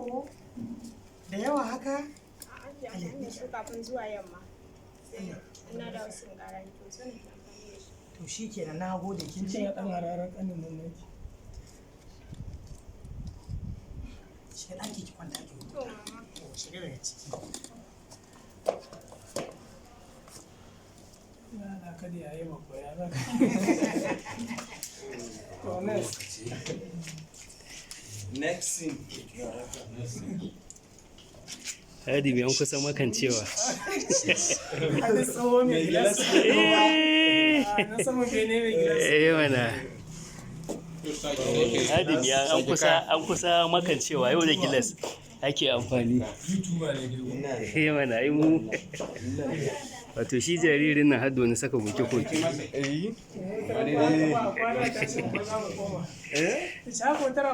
Oho, da yawa haka? Amfani da su kafin zuwa yamma. Ina da wasu ƙarari to sai na amfani da shi. To shi kenan na gode kin ce? Kina ɗan hararar ƙanin nan naki. Shiga ɗaki ki kwanta ki huta. To mama. Shiga daga ciki. Ya da ka da yayi babba ya zaka. To Next scene. Hadi bai an kusa makancewa. Hadi tsoho mai gilas. Na sama bene mai gilas. Mana. Hadi an kusa makancewa yau da gilas ake amfani. Mana ai mu. Wato shi jaririn nan haddo na saka koke-koke. Shago tara